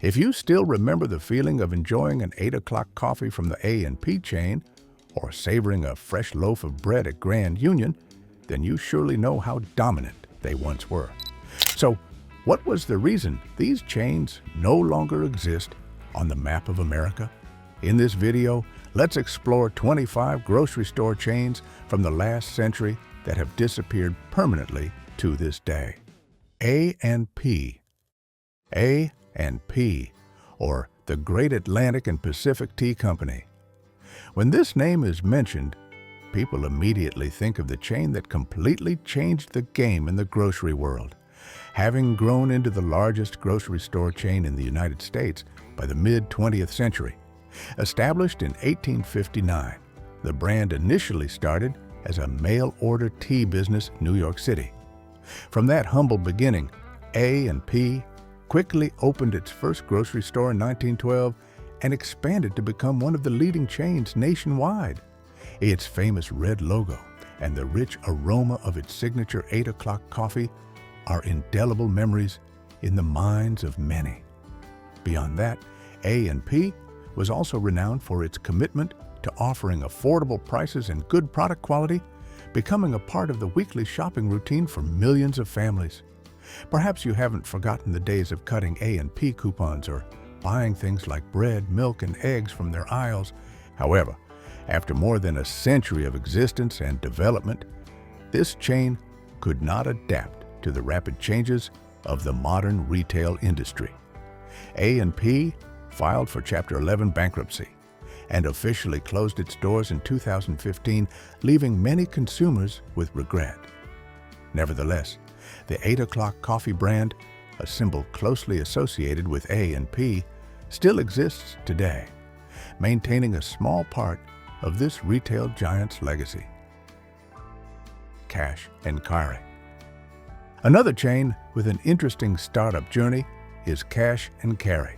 If you still remember the feeling of enjoying an 8 o'clock coffee from the A&P chain or savoring a fresh loaf of bread at Grand Union, then you surely know how dominant they once were. So, what was the reason these chains no longer exist on the map of America? In this video, let's explore 25 grocery store chains from the last century that have disappeared permanently to this day. A&P. A&P, or the Great Atlantic and Pacific Tea Company. When this name is mentioned, people immediately think of the chain that completely changed the game in the grocery world. Having grown into the largest grocery store chain in the United States by the mid-20th century. Established in 1859, the brand initially started as a mail-order tea business in New York City. From that humble beginning, A&P quickly opened its first grocery store in 1912 and expanded to become one of the leading chains nationwide. Its famous red logo and the rich aroma of its signature 8 o'clock coffee are indelible memories in the minds of many. Beyond that, A&P was also renowned for its commitment to offering affordable prices and good product quality, becoming a part of the weekly shopping routine for millions of families. Perhaps you haven't forgotten the days of cutting A&P coupons or buying things like bread, milk, and eggs from their aisles. However, after more than a century of existence and development, this chain could not adapt to the rapid changes of the modern retail industry. A&P filed for Chapter 11 bankruptcy and officially closed its doors in 2015, leaving many consumers with regret. Nevertheless, the 8 o'clock coffee brand, a symbol closely associated with A&P, still exists today, maintaining a small part of this retail giant's legacy. Kash and Karry. Another chain with an interesting startup journey is Kash and Karry.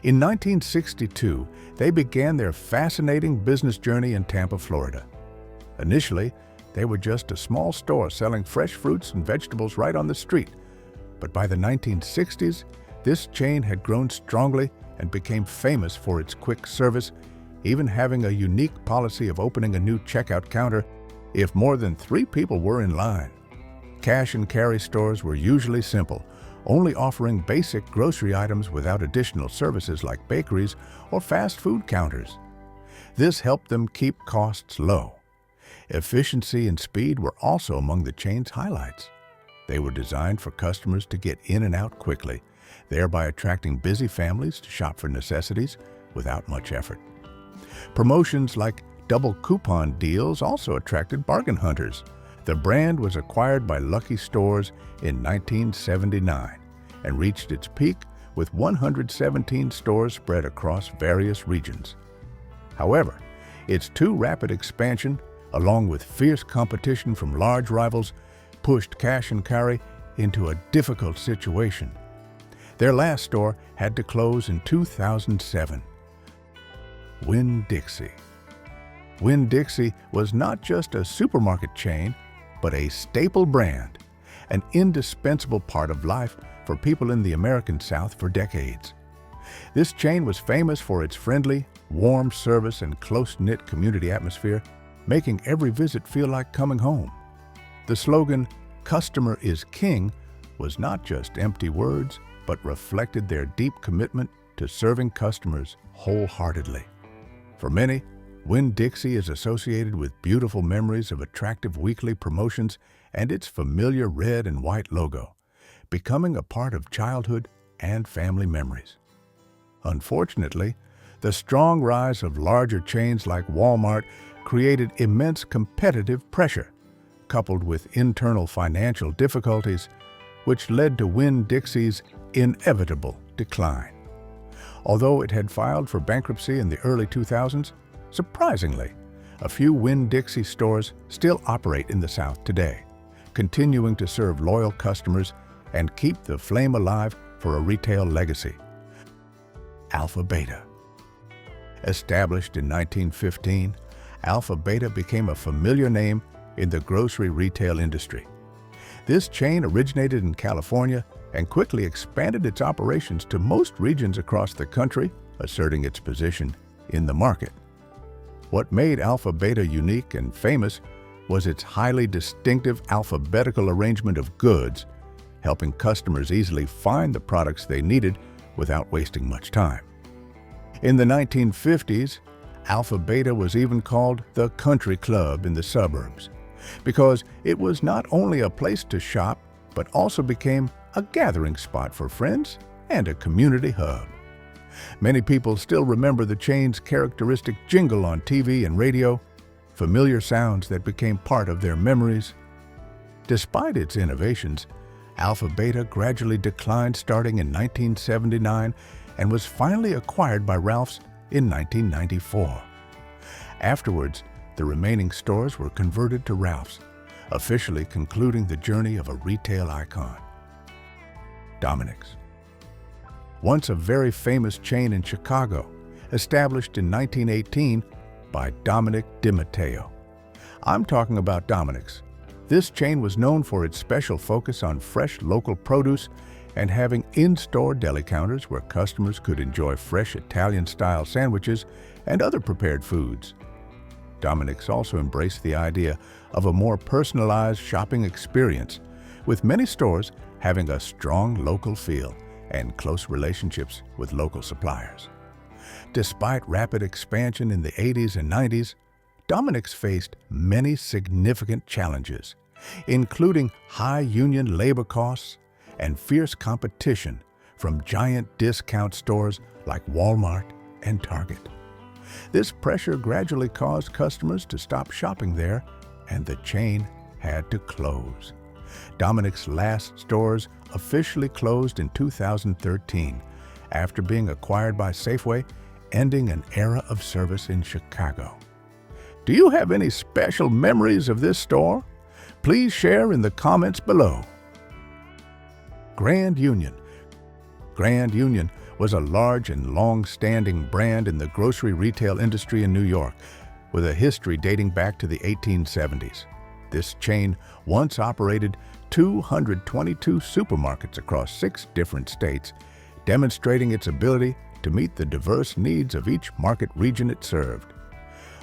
In 1962, they began their fascinating business journey in Tampa, Florida. Initially, they were just a small store selling fresh fruits and vegetables right on the street. But by the 1960s, this chain had grown strongly and became famous for its quick service, even having a unique policy of opening a new checkout counter if more than 3 people were in line. Kash and Karry stores were usually simple, only offering basic grocery items without additional services like bakeries or fast food counters. This helped them keep costs low. Efficiency and speed were also among the chain's highlights. They were designed for customers to get in and out quickly, thereby attracting busy families to shop for necessities without much effort. Promotions like double coupon deals also attracted bargain hunters. The brand was acquired by Lucky Stores in 1979 and reached its peak with 117 stores spread across various regions. However, its too rapid expansion, along with fierce competition from large rivals, pushed Kash and Karry into a difficult situation. Their last store had to close in 2007. Winn-Dixie. Winn-Dixie was not just a supermarket chain, but a staple brand, an indispensable part of life for people in the American South for decades. This chain was famous for its friendly, warm service and close-knit community atmosphere, making every visit feel like coming home. The slogan, "Customer is King," was not just empty words, but reflected their deep commitment to serving customers wholeheartedly. For many, Winn-Dixie is associated with beautiful memories of attractive weekly promotions and its familiar red and white logo, becoming a part of childhood and family memories. Unfortunately, the strong rise of larger chains like Walmart created immense competitive pressure, coupled with internal financial difficulties, which led to Winn-Dixie's inevitable decline. Although it had filed for bankruptcy in the early 2000s, surprisingly, a few Winn-Dixie stores still operate in the South today, continuing to serve loyal customers and keep the flame alive for a retail legacy. Alpha Beta. Established in 1915, Alpha Beta became a familiar name in the grocery retail industry. This chain originated in California and quickly expanded its operations to most regions across the country, asserting its position in the market. What made Alpha Beta unique and famous was its highly distinctive alphabetical arrangement of goods, helping customers easily find the products they needed without wasting much time. In the 1950s, Alpha Beta was even called the country club in the suburbs, because it was not only a place to shop, but also became a gathering spot for friends and a community hub. Many people still remember the chain's characteristic jingle on TV and radio, familiar sounds that became part of their memories. Despite its innovations, Alpha Beta gradually declined starting in 1979 and was finally acquired by Ralph's in 1994. Afterwards, the remaining stores were converted to Ralph's, officially concluding the journey of a retail icon. Dominick's. Once a very famous chain in Chicago, established in 1918 by Dominick DeMatteo. I'm talking about Dominick's. This chain was known for its special focus on fresh local produce and having in-store deli counters where customers could enjoy fresh Italian-style sandwiches and other prepared foods. Dominick's also embraced the idea of a more personalized shopping experience, with many stores having a strong local feel and close relationships with local suppliers. Despite rapid expansion in the 80s and 90s, Dominick's faced many significant challenges, including high union labor costs and fierce competition from giant discount stores like Walmart and Target. This pressure gradually caused customers to stop shopping there, and the chain had to close. Dominick's last stores officially closed in 2013 after being acquired by Safeway, ending an era of service in Chicago. Do you have any special memories of this store? Please share in the comments below. Grand Union. Grand Union was a large and long-standing brand in the grocery retail industry in New York, with a history dating back to the 1870s. This chain once operated 222 supermarkets across 6 different states, demonstrating its ability to meet the diverse needs of each market region it served.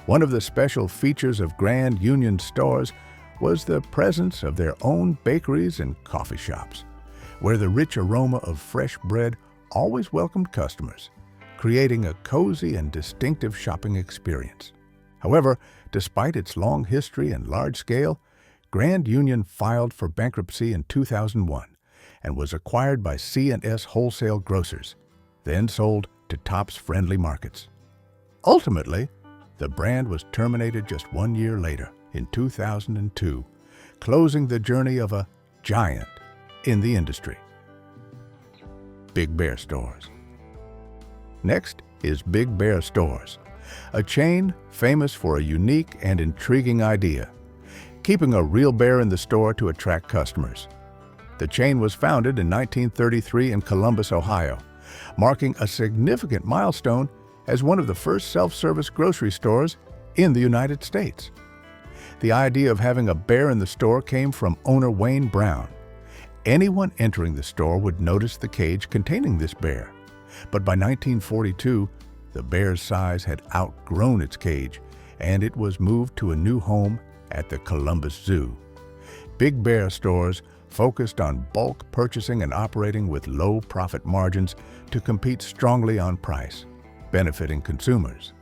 One of the special features of Grand Union stores was the presence of their own bakeries and coffee shops, where the rich aroma of fresh bread always welcomed customers, creating a cozy and distinctive shopping experience. However, despite its long history and large scale, Grand Union filed for bankruptcy in 2001 and was acquired by C&S Wholesale Grocers, then sold to Tops Friendly Markets. Ultimately, the brand was terminated just 1 year later, in 2002, closing the journey of a giant in the industry. Big Bear Stores. Next is Big Bear Stores, a chain famous for a unique and intriguing idea, keeping a real bear in the store to attract customers. The chain was founded in 1933 in Columbus, Ohio, marking a significant milestone as one of the first self-service grocery stores in the United States. The idea of having a bear in the store came from owner Wayne Brown. Anyone entering the store would notice the cage containing this bear, but by 1942, the bear's size had outgrown its cage, and it was moved to a new home at the Columbus Zoo. Big Bear Stores focused on bulk purchasing and operating with low profit margins to compete strongly on price, benefiting consumers.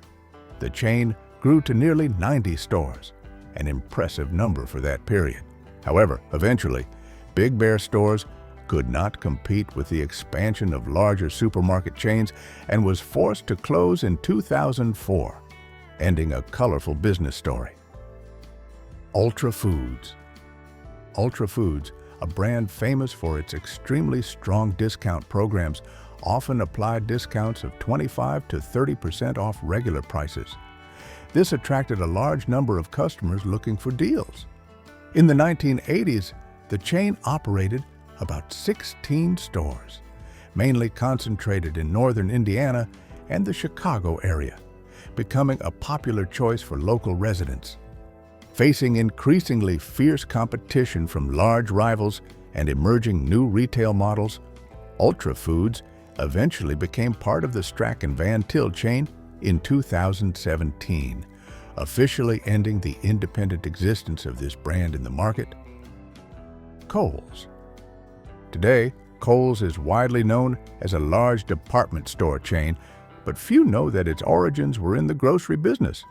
The chain grew to nearly 90 stores, an impressive number for that period. However, eventually, Big Bear Stores could not compete with the expansion of larger supermarket chains and was forced to close in 2004, ending a colorful business story. Ultra Foods. Ultra Foods, a brand famous for its extremely strong discount programs, often applied discounts of 25 to 30% off regular prices. This attracted a large number of customers looking for deals. In the 1980s, the chain operated about 16 stores, mainly concentrated in northern Indiana and the Chicago area, becoming a popular choice for local residents. Facing increasingly fierce competition from large rivals and emerging new retail models, Ultra Foods eventually became part of the Strack and Van Til chain in 2017, officially ending the independent existence of this brand in the market. Kohl's. Today, Kohl's is widely known as a large department store chain, but few know that its origins were in the grocery business.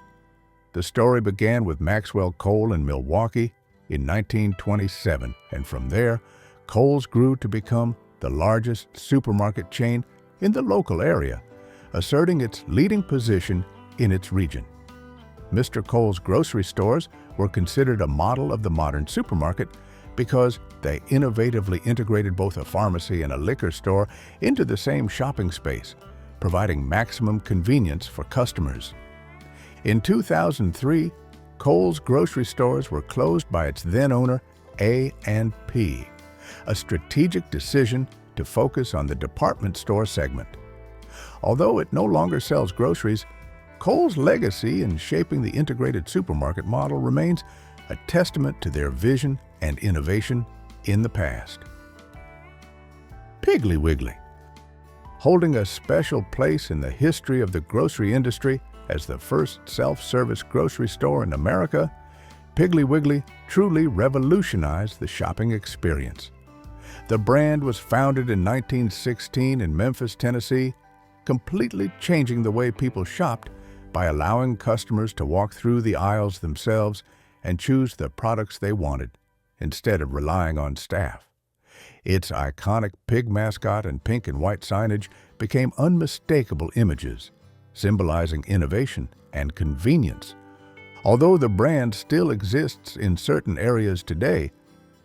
The story began with Maxwell Kohl in Milwaukee in 1927, and from there, Kohl's grew to become the largest supermarket chain in the local area, asserting its leading position in its region. Mr. Kohl's grocery stores were considered a model of the modern supermarket because they innovatively integrated both a pharmacy and a liquor store into the same shopping space, providing maximum convenience for customers. In 2003, Kohl's grocery stores were closed by its then-owner, A&P, a strategic decision to focus on the department store segment. Although it no longer sells groceries, Kohl's legacy in shaping the integrated supermarket model remains a testament to their vision and innovation in the past. Piggly Wiggly. Holding a special place in the history of the grocery industry as the first self-service grocery store in America, Piggly Wiggly truly revolutionized the shopping experience. The brand was founded in 1916 in Memphis, Tennessee, completely changing the way people shopped by allowing customers to walk through the aisles themselves and choose the products they wanted, instead of relying on staff. Its iconic pig mascot and pink and white signage became unmistakable images, symbolizing innovation and convenience. Although the brand still exists in certain areas today,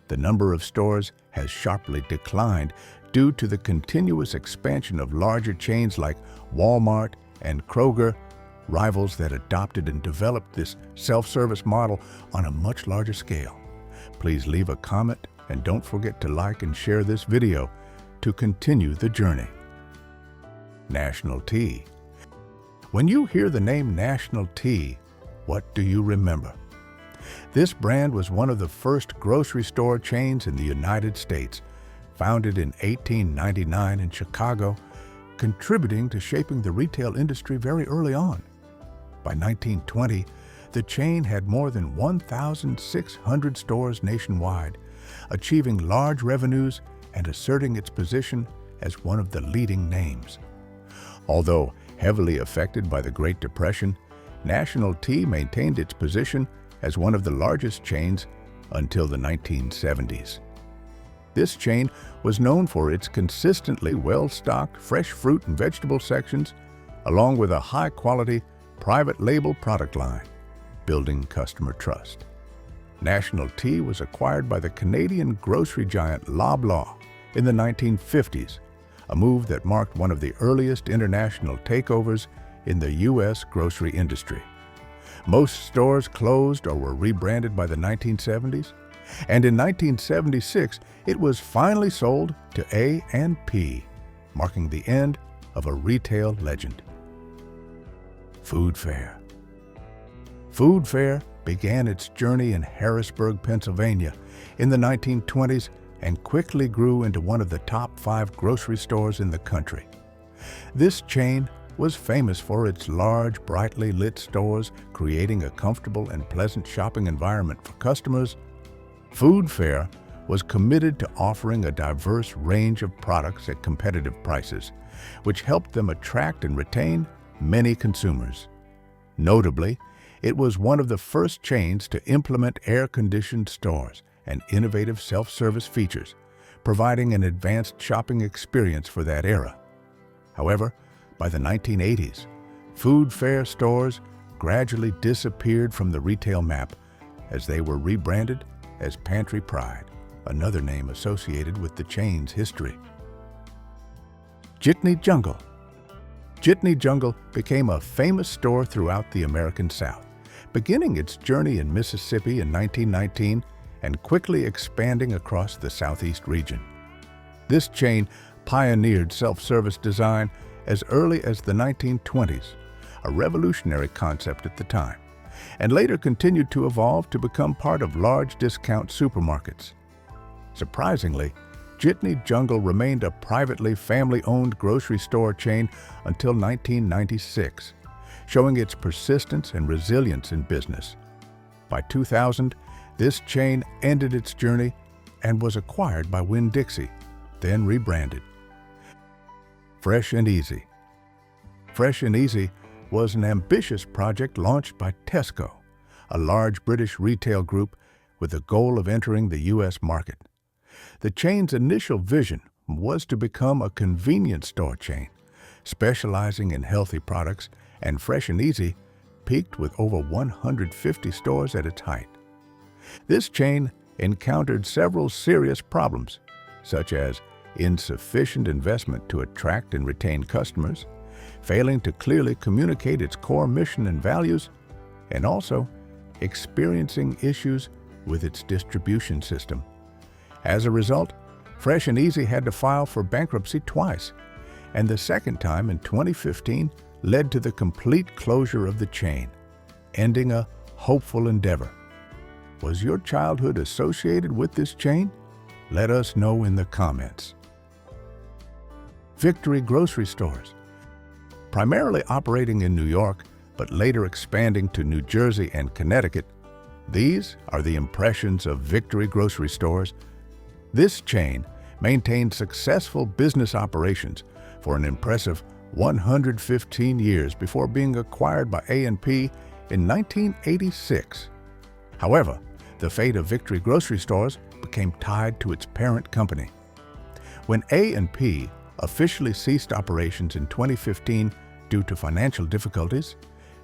the number of stores has sharply declined due to the continuous expansion of larger chains like Walmart and Kroger, rivals that adopted and developed this self-service model on a much larger scale. Please leave a comment and don't forget to like and share this video to continue the journey. National Tea. When you hear the name National Tea, what do you remember? This brand was one of the first grocery store chains in the United States, founded in 1899 in Chicago, contributing to shaping the retail industry very early on. By 1920, the chain had more than 1,600 stores nationwide, achieving large revenues and asserting its position as one of the leading names. Although heavily affected by the Great Depression, National Tea maintained its position as one of the largest chains until the 1970s. This chain was known for its consistently well-stocked fresh fruit and vegetable sections, along with a high-quality private label product line, building customer trust. National Tea was acquired by the Canadian grocery giant Loblaw in the 1950s, a move that marked one of the earliest international takeovers in the U.S. grocery industry. Most stores closed or were rebranded by the 1970s, and in 1976, it was finally sold to A&P, marking the end of a retail legend. Food Fair. Food Fair began its journey in Harrisburg, Pennsylvania in the 1920s and quickly grew into one of the top 5 grocery stores in the country. This chain was famous for its large, brightly lit stores, creating a comfortable and pleasant shopping environment for customers. Food Fair was committed to offering a diverse range of products at competitive prices, which helped them attract and retain many consumers. Notably, it was one of the first chains to implement air-conditioned stores and innovative self-service features, providing an advanced shopping experience for that era. However, by the 1980s, Food Fair stores gradually disappeared from the retail map as they were rebranded as Pantry Pride, another name associated with the chain's history. Jitney Jungle. Jitney Jungle became a famous store throughout the American South, beginning its journey in Mississippi in 1919 and quickly expanding across the Southeast region. This chain pioneered self-service design as early as the 1920s, a revolutionary concept at the time, and later continued to evolve to become part of large discount supermarkets. Surprisingly, Jitney Jungle remained a privately family-owned grocery store chain until 1996, showing its persistence and resilience in business. By 2000, this chain ended its journey and was acquired by Winn-Dixie, then rebranded. Fresh and Easy. Fresh and Easy was an ambitious project launched by Tesco, a large British retail group with the goal of entering the U.S. market. The chain's initial vision was to become a convenience store chain, specializing in healthy products, and Fresh and Easy peaked with over 150 stores at its height. This chain encountered several serious problems, such as insufficient investment to attract and retain customers, failing to clearly communicate its core mission and values, and also experiencing issues with its distribution system. As a result, Fresh and Easy had to file for bankruptcy twice, and the second time in 2015 led to the complete closure of the chain, ending a hopeful endeavor. Was your childhood associated with this chain? Let us know in the comments. Victory grocery stores. Primarily operating in New York, but later expanding to New Jersey and Connecticut, these are the impressions of Victory grocery stores. This chain maintained successful business operations for an impressive 115 years before being acquired by A&P in 1986. However, the fate of Victory grocery stores became tied to its parent company. When A&P officially ceased operations in 2015 due to financial difficulties,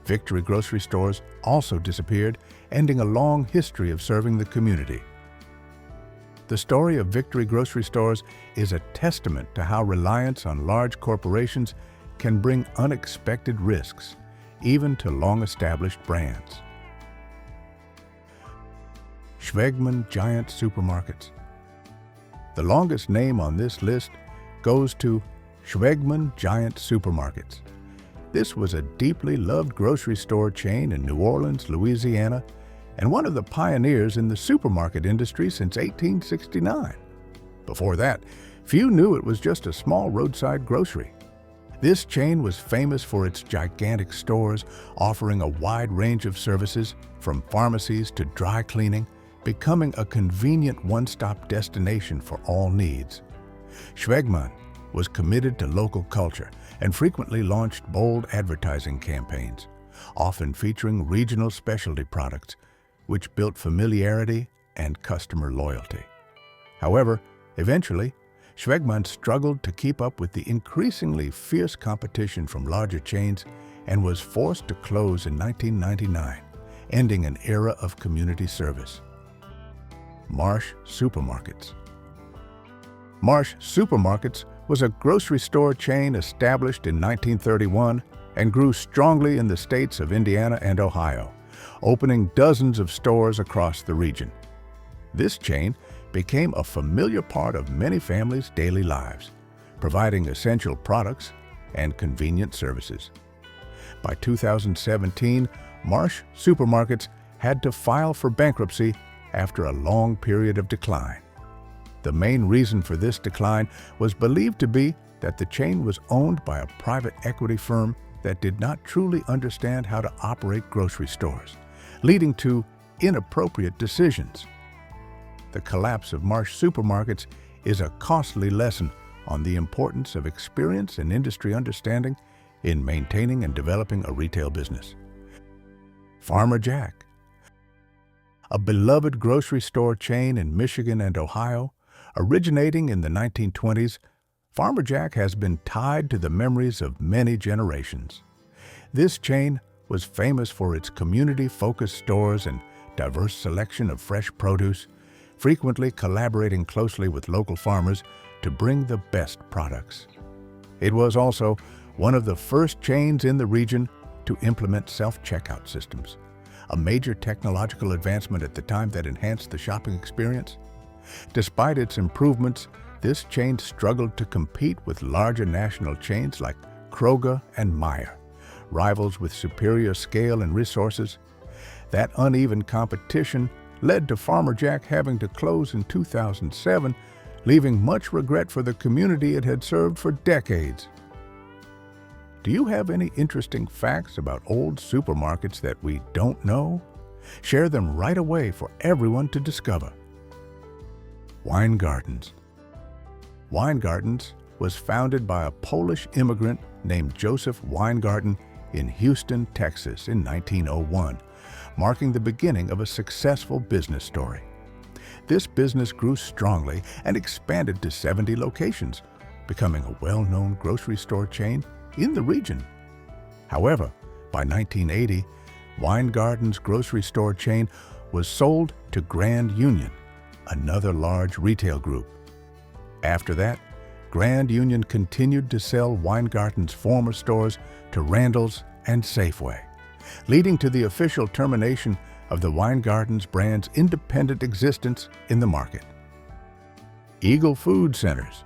Victory grocery stores also disappeared, ending a long history of serving the community. The story of Victory grocery stores is a testament to how reliance on large corporations can bring unexpected risks, even to long-established brands. Schwegmann Giant Supermarkets. The longest name on this list goes to Schwegmann Giant Supermarkets. This was a deeply loved grocery store chain in New Orleans, Louisiana, and one of the pioneers in the supermarket industry since 1869. Before that, few knew it was just a small roadside grocery. This chain was famous for its gigantic stores, offering a wide range of services, from pharmacies to dry cleaning, becoming a convenient one-stop destination for all needs. Schwegmann was committed to local culture and frequently launched bold advertising campaigns, often featuring regional specialty products, which built familiarity and customer loyalty. However, eventually, Schwegmann struggled to keep up with the increasingly fierce competition from larger chains and was forced to close in 1999, ending an era of community service. Marsh Supermarkets. Marsh Supermarkets was a grocery store chain established in 1931 and grew strongly in the states of Indiana and Ohio, opening dozens of stores across the region. This chain became a familiar part of many families' daily lives, providing essential products and convenient services. By 2017, Marsh Supermarkets had to file for bankruptcy after a long period of decline. The main reason for this decline was believed to be that the chain was owned by a private equity firm that did not truly understand how to operate grocery stores, leading to inappropriate decisions. The collapse of Marsh Supermarkets is a costly lesson on the importance of experience and industry understanding in maintaining and developing a retail business. Farmer Jack. A beloved grocery store chain in Michigan and Ohio, originating in the 1920s, Farmer Jack has been tied to the memories of many generations. This chain was famous for its community-focused stores and diverse selection of fresh produce, frequently collaborating closely with local farmers to bring the best products. It was also one of the first chains in the region to implement self-checkout systems, a major technological advancement at the time that enhanced the shopping experience. Despite its improvements, this chain struggled to compete with larger national chains like Kroger and Meijer, rivals with superior scale and resources. That uneven competition led to Farmer Jack having to close in 2007, leaving much regret for the community it had served for decades. Do you have any interesting facts about old supermarkets that we don't know? Share them right away for everyone to discover. Weingartens. Weingartens was founded by a Polish immigrant named Joseph Weingarten in Houston, Texas in 1901, marking the beginning of a successful business story. This business grew strongly and expanded to 70 locations, becoming a well-known grocery store chain in the region. However, by 1980, Weingarten's grocery store chain was sold to Grand Union, another large retail group. After that, Grand Union continued to sell Weingarten's former stores to Randall's and Safeway, leading to the official termination of the Weingarten's brand's independent existence in the market. Eagle Food Centers.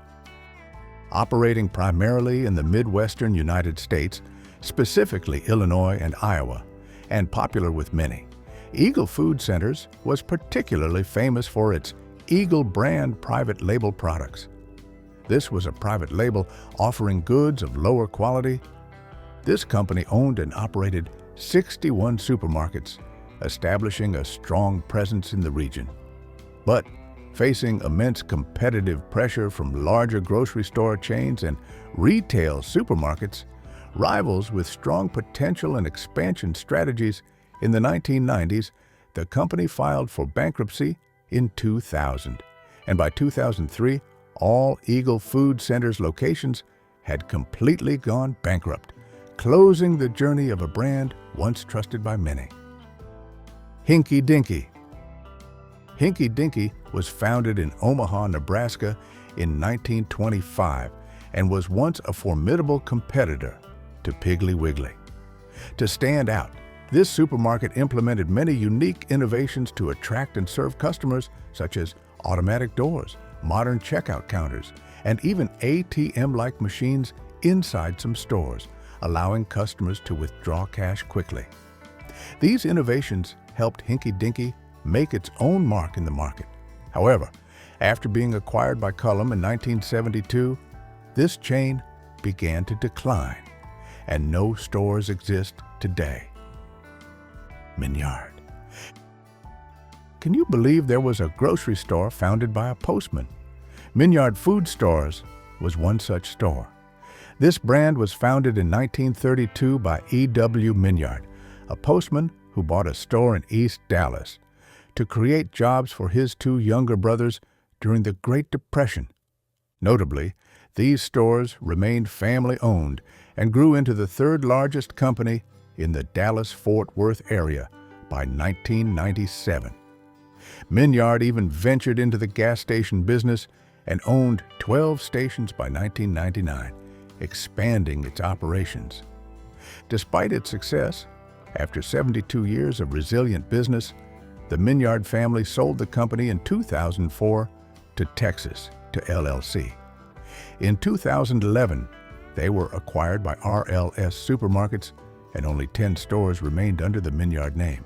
Operating primarily in the Midwestern United States, specifically Illinois and Iowa, and popular with many, Eagle Food Centers was particularly famous for its Eagle brand private label products. This was a private label offering goods of lower quality. This company owned and operated 61 supermarkets, establishing a strong presence in the region. But facing immense competitive pressure from larger grocery store chains and retail supermarkets, rivals with strong potential and expansion strategies, in the 1990s, the company filed for bankruptcy in 2000, and by 2003, all Eagle Food Centers locations had completely gone bankrupt, closing the journey of a brand once trusted by many. Hinky Dinky. Hinky Dinky was founded in Omaha, Nebraska in 1925 and was once a formidable competitor to Piggly Wiggly. To stand out, this supermarket implemented many unique innovations to attract and serve customers, such as automatic doors, modern checkout counters, and even ATM-like machines inside some stores, allowing customers to withdraw cash quickly. These innovations helped Hinky Dinky make its own mark in the market. However, after being acquired by Cullum in 1972, this chain began to decline, and no stores exist today. Minyard. Can you believe there was a grocery store founded by a postman? Minyard Food Stores was one such store. This brand was founded in 1932 by E.W. Minyard, a postman who bought a store in East Dallas, to create jobs for his two younger brothers during the Great Depression. Notably, these stores remained family-owned and grew into the third largest company in the Dallas-Fort Worth area by 1997. Minyard even ventured into the gas station business and owned 12 stations by 1999, expanding its operations. Despite its success, after 72 years of resilient business, the Minyard family sold the company in 2004 to Texas to LLC. In 2011, they were acquired by RLS Supermarkets, and only 10 stores remained under the Minyard name.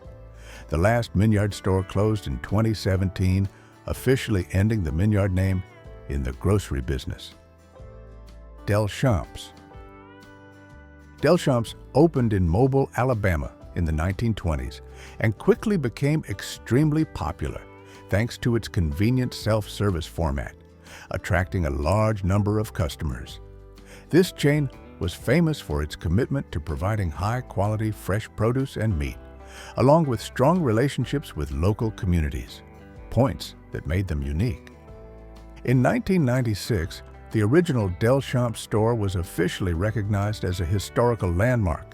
The last Minyard store closed in 2017, officially ending the Minyard name in the grocery business. Delchamps. Delchamps opened in Mobile, Alabama in the 1920s and quickly became extremely popular thanks to its convenient self-service format, attracting a large number of customers. This chain was famous for its commitment to providing high-quality fresh produce and meat, along with strong relationships with local communities, points that made them unique. In 1996, the original Delchamps store was officially recognized as a historical landmark,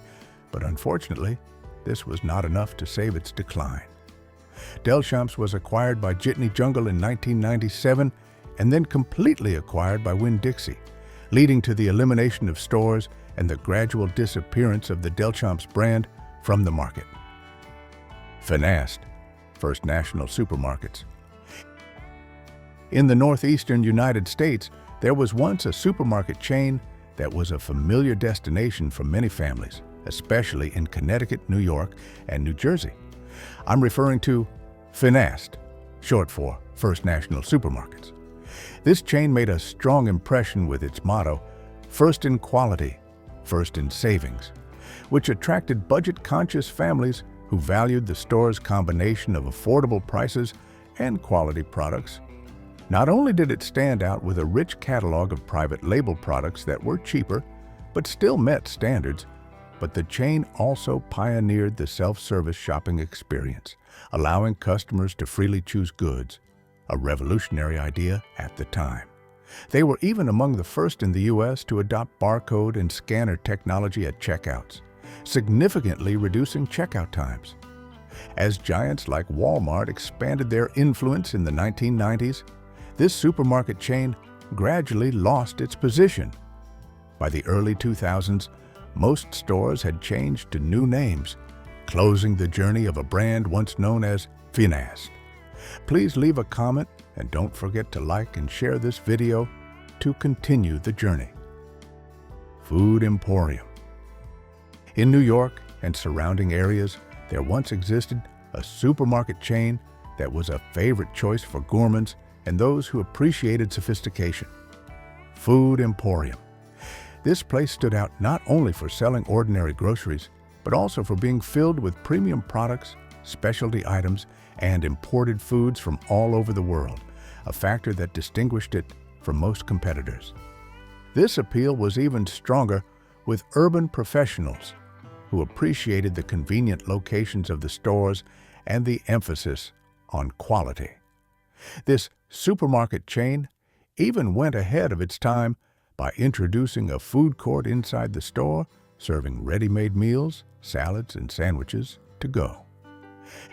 but unfortunately, this was not enough to save its decline. Delchamps was acquired by Jitney Jungle in 1997 and then completely acquired by Winn-Dixie, leading to the elimination of stores and the gradual disappearance of the Delchamps brand from the market. Finast, First National Supermarkets. In the northeastern United States, there was once a supermarket chain that was a familiar destination for many families, especially in Connecticut, New York, and New Jersey. I'm referring to Finast, short for First National Supermarkets. This chain made a strong impression with its motto, "First in quality, first in savings," which attracted budget-conscious families who valued the store's combination of affordable prices and quality products. Not only did it stand out with a rich catalog of private label products that were cheaper but still met standards, but the chain also pioneered the self-service shopping experience, allowing customers to freely choose goods, a revolutionary idea at the time. They were even among the first in the U.S. to adopt barcode and scanner technology at checkouts, significantly reducing checkout times. As giants like Walmart expanded their influence in the 1990s, this supermarket chain gradually lost its position. By the early 2000s, most stores had changed to new names, closing the journey of a brand once known as Finast. Please leave a comment and don't forget to like and share this video to continue the journey. Food Emporium. In New York and surrounding areas, there once existed a supermarket chain that was a favorite choice for gourmands and those who appreciated sophistication. Food Emporium. This place stood out not only for selling ordinary groceries, but also for being filled with premium products, specialty items, and imported foods from all over the world, a factor that distinguished it from most competitors. This appeal was even stronger with urban professionals who appreciated the convenient locations of the stores and the emphasis on quality. This supermarket chain even went ahead of its time by introducing a food court inside the store, serving ready-made meals, salads, and sandwiches to go.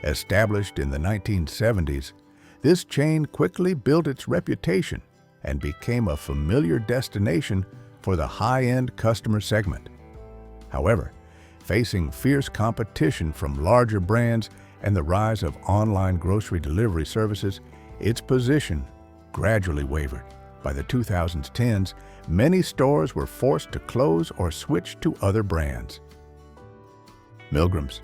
Established in the 1970s, this chain quickly built its reputation and became a familiar destination for the high-end customer segment. However, facing fierce competition from larger brands and the rise of online grocery delivery services, its position gradually wavered. By the 2010s, many stores were forced to close or switch to other brands. Milgram's.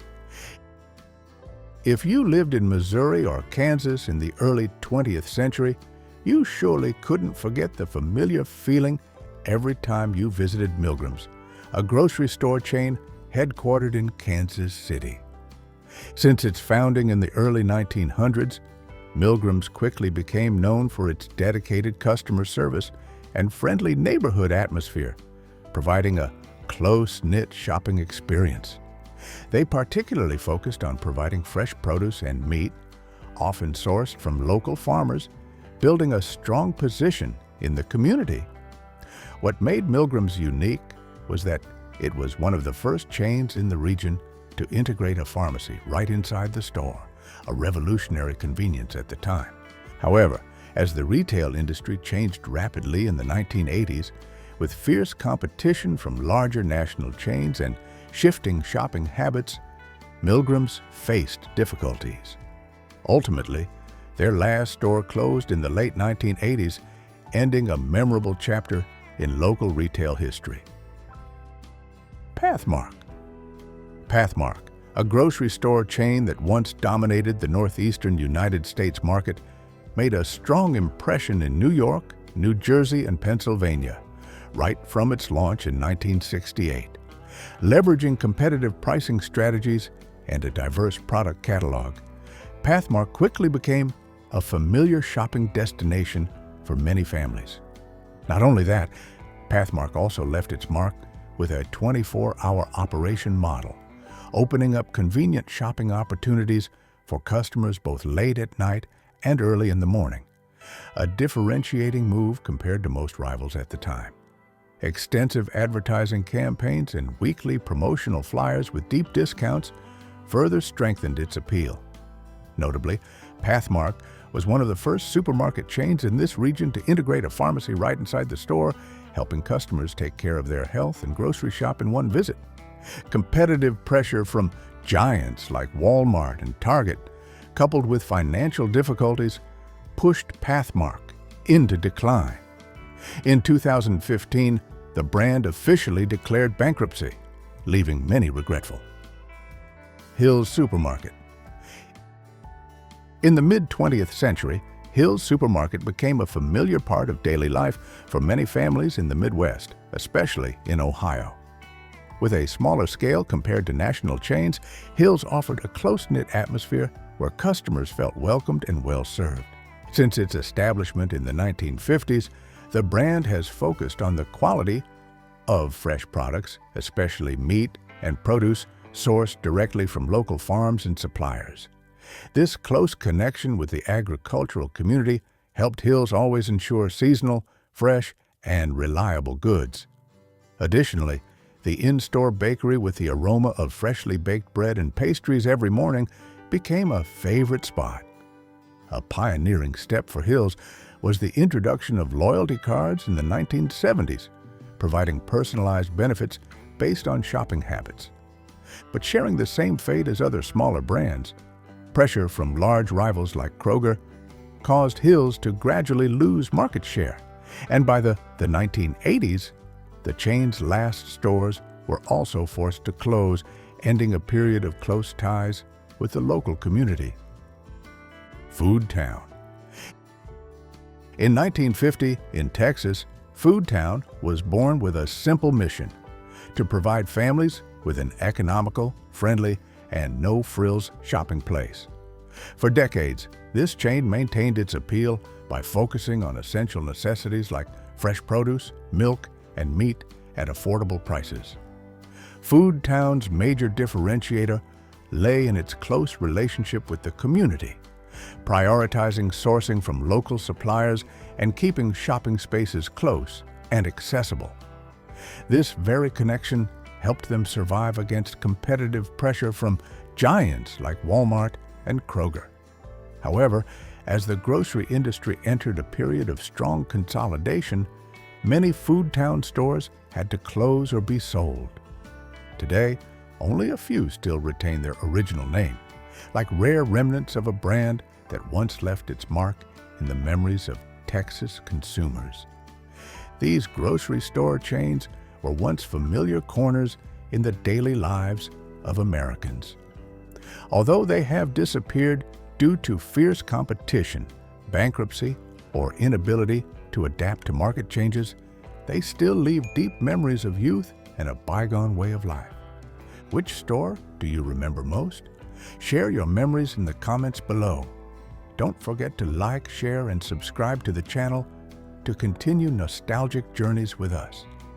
If you lived in Missouri or Kansas in the early 20th century, you surely couldn't forget the familiar feeling every time you visited Milgram's, a grocery store chain headquartered in Kansas City. Since its founding in the early 1900s, Milgram's quickly became known for its dedicated customer service and friendly neighborhood atmosphere, providing a close-knit shopping experience. They particularly focused on providing fresh produce and meat, often sourced from local farmers, building a strong position in the community. What made Milgram's unique was that it was one of the first chains in the region to integrate a pharmacy right inside the store, a revolutionary convenience at the time. However, as the retail industry changed rapidly in the 1980s, with fierce competition from larger national chains and shifting shopping habits, Milgram's faced difficulties. Ultimately, their last store closed in the late 1980s, ending a memorable chapter in local retail history. Pathmark. Pathmark, a grocery store chain that once dominated the northeastern United States market, made a strong impression in New York, New Jersey, and Pennsylvania, right from its launch in 1968. Leveraging competitive pricing strategies and a diverse product catalog, Pathmark quickly became a familiar shopping destination for many families. Not only that, Pathmark also left its mark with a 24-hour operation model, opening up convenient shopping opportunities for customers both late at night and early in the morning, a differentiating move compared to most rivals at the time. Extensive advertising campaigns and weekly promotional flyers with deep discounts further strengthened its appeal. Notably, Pathmark was one of the first supermarket chains in this region to integrate a pharmacy right inside the store, helping customers take care of their health and grocery shop in one visit. Competitive pressure from giants like Walmart and Target, coupled with financial difficulties, pushed Pathmark into decline. In 2015, the brand officially declared bankruptcy, leaving many regretful. Hill's Supermarket. In the mid-20th century, Hill's Supermarket became a familiar part of daily life for many families in the Midwest, especially in Ohio. With a smaller scale compared to national chains, Hill's offered a close-knit atmosphere where customers felt welcomed and well-served. Since its establishment in the 1950s, the brand has focused on the quality of fresh products, especially meat and produce sourced directly from local farms and suppliers. This close connection with the agricultural community helped Hill's always ensure seasonal, fresh, and reliable goods. Additionally, the in-store bakery with the aroma of freshly baked bread and pastries every morning became a favorite spot. A pioneering step for Hill's was the introduction of loyalty cards in the 1970s, providing personalized benefits based on shopping habits. But sharing the same fate as other smaller brands, pressure from large rivals like Kroger caused Hill's to gradually lose market share, and by the 1980s, the chain's last stores were also forced to close, ending a period of close ties with the local community. Foodtown. In 1950, in Texas, Foodtown was born with a simple mission: to provide families with an economical, friendly, and no-frills shopping place. For decades, this chain maintained its appeal by focusing on essential necessities like fresh produce, milk, and meat at affordable prices. Foodtown's major differentiator lay in its close relationship with the community, prioritizing sourcing from local suppliers and keeping shopping spaces close and accessible. This very connection helped them survive against competitive pressure from giants like Walmart and Kroger. However, as the grocery industry entered a period of strong consolidation, many Foodtown stores had to close or be sold. Today, only a few still retain their original name, like rare remnants of a brand that once left its mark in the memories of Texas consumers. These grocery store chains were once familiar corners in the daily lives of Americans. Although they have disappeared due to fierce competition, bankruptcy, or inability to adapt to market changes, they still leave deep memories of youth and a bygone way of life. Which store do you remember most? Share your memories in the comments below. Don't forget to like, share, and subscribe to the channel to continue nostalgic journeys with us.